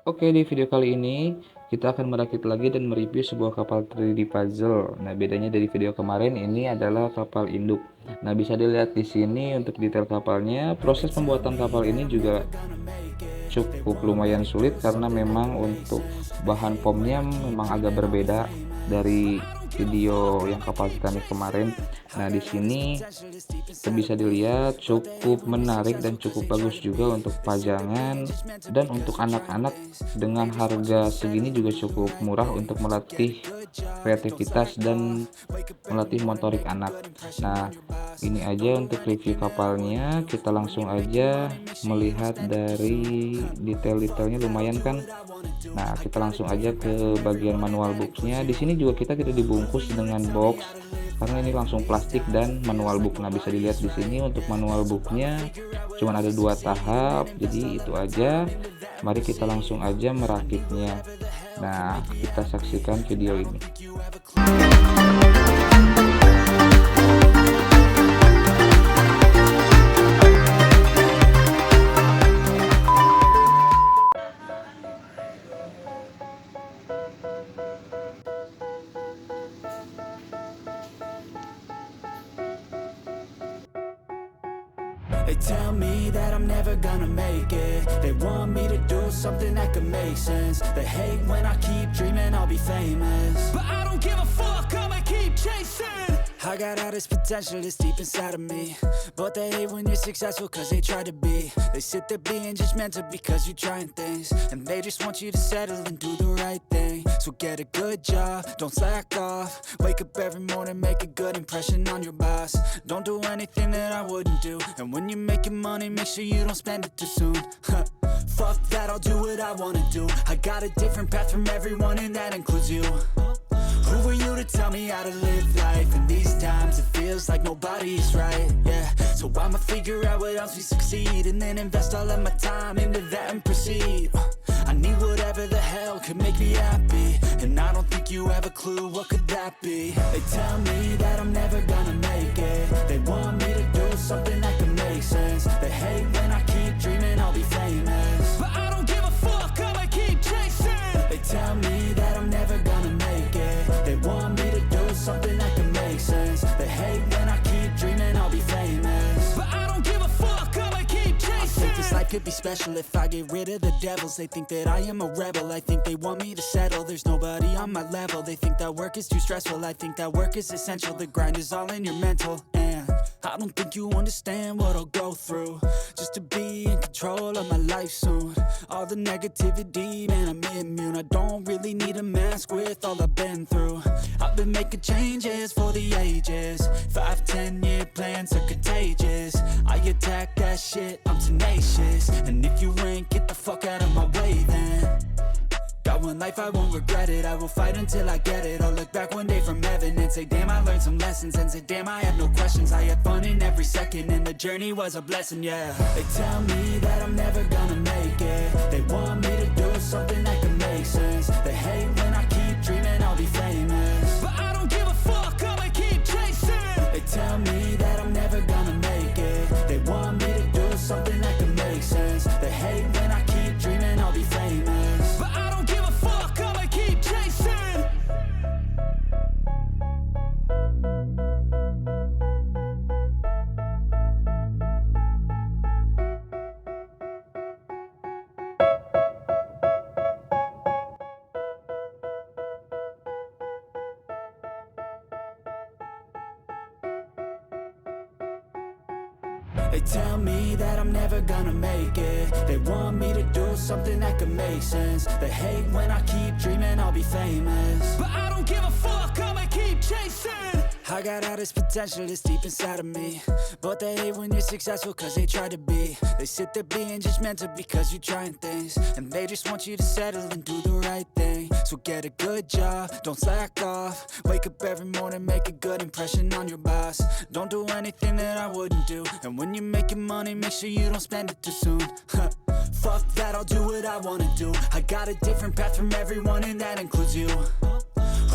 Oke, di video kali ini kita akan merakit lagi dan mereview sebuah kapal 3D puzzle. Nah, bedanya dari video kemarin ini adalah kapal induk. Nah, bisa dilihat di sini untuk detail kapalnya. Proses pembuatan kapal ini juga cukup lumayan sulit karena memang untuk bahan pomnya memang agak berbeda dari video yang kapal Titanic kemarin. Nah, di sini bisa dilihat cukup menarik dan cukup bagus juga untuk pajangan, dan untuk anak-anak dengan harga segini juga cukup murah untuk melatih kreativitas dan melatih motorik anak. Nah, ini aja untuk review kapalnya. Kita langsung aja melihat dari detail-detailnya, lumayan kan. Nah, kita langsung aja ke bagian manual booknya. Di sini juga kita tidak dibungkus dengan box karena ini langsung plastik dan manual book. Nah, bisa dilihat di sini untuk manual booknya cuma ada 2 tahap, jadi itu aja. Mari kita langsung aja merakitnya. Nah, kita saksikan video ini. They tell me that I'm never gonna make it. They want me to do something that could make sense. They hate when I keep dreaming I'll be famous, but I don't give a fuck, I'ma keep chasing. I got all this potential that's deep inside of me, but they hate when you're successful cause they try to be. They sit there being judgmental because you're trying things, and they just want you to settle and do the right thing. So get a good job, don't slack off. Wake up every morning, make a good impression on your boss. Don't do anything that I wouldn't do, and when you're making money, make sure you don't spend it too soon. Fuck that, I'll do what I wanna do. I got a different path from everyone, and that includes you. Who are you to tell me how to live life? In these times it feels like nobody's right, yeah. So I'ma figure out what else we succeed, and then invest all of my time into that and proceed. I need whatever the hell could make me happy, and I don't think you have a clue what could that be. They tell me that I'm never gonna make it. They want me to do something that could make sense. They hate when I keep dreaming I'll be famous, but I don't give a fuck, I'ma keep chasing. They tell me that I'm never gonna make it. They want me to do something that can make sense. They hate when I keep dreaming I'll be famous, but I don't give a fuck, I'ma keep chasing. I think this life could be special if I get rid of the devils. They think that I am a rebel, I think they want me to settle. There's nobody on my level. They think that work is too stressful, I think that work is essential. The grind is all in your mental, and I don't think you understand what I'll go through just to be in control of my life soon. All the negativity, man, I'm immune. I don't really need a mask with all I've been through. I've been making changes for the ages. 5, 10-year plans are contagious. I attack that shit, I'm tenacious. And if you ain't, get the fuck out of my way then. Got one life, I won't regret it. I will fight until I get it. I'll look back one day from heaven and say, damn, I learned some lessons. And say, damn, I had no questions. I had fun in every second, and the journey was a blessing, yeah. They tell me that I'm never gonna make it. They want me to do something that can make sense. They hate when I keep dreaming I'll be famous, but I don't give a fuck, I'ma keep chasing. They tell me that I'm never gonna make it. They want me to do something that can make sense. They hate when I keep dreaming I'll be famous, but I don't give a fuck, I'ma keep chasing. They tell me that I'm never gonna make it. They want me to do something that could make sense. They hate when I keep dreaming I'll be famous, but I don't give a fuck, I'ma keep chasing. I got all this potential that's deep inside of me, but they hate when you're successful cause they try to be. They sit there being judgmental because you're trying things, and they just want you to settle and do the right thing. So get a good job, don't slack off. Wake up every morning, make a good impression on your boss. Don't do anything that I wouldn't do, and when you're making money, make sure you don't spend it too soon. Fuck that, I'll do what I wanna do. I got a different path from everyone, and that includes you.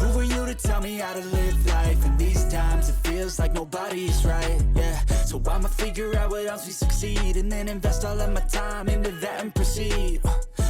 Who are you to tell me how to live life? In these times it feels like nobody's right, yeah. So I'ma figure out what else we succeed, and then invest all of my time into that and proceed.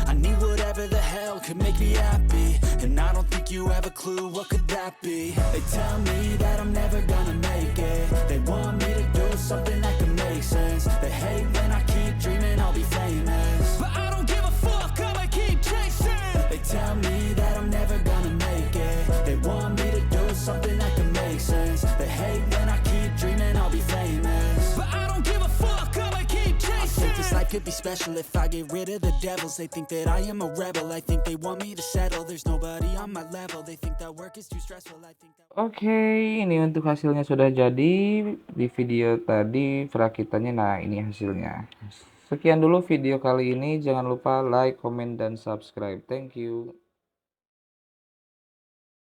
I need whatever the hell could make me happy, and I don't think you have a clue what could that be. They tell me that I'm never gonna make it. They want me to do something that can make sense. They hate when I keep dreaming I'll be famous, but I don't give a fuck, I'ma keep chasing. They tell me that I'm never gonna make it. They want me to do something that can make sense. They hate when I keep dreaming I'll be famous, but I don't give a fuck, I'ma keep chasing. I think this life could be special if I get rid of the devils. They think that I am a rebel, I think they want me to settle. There's nobody on my level, they think that work is too stressful. I think that Oke, ini untuk hasilnya sudah jadi di video tadi perakitannya. Nah, ini hasilnya. Sekian dulu video kali ini. Jangan lupa like, comment, dan subscribe. Thank you.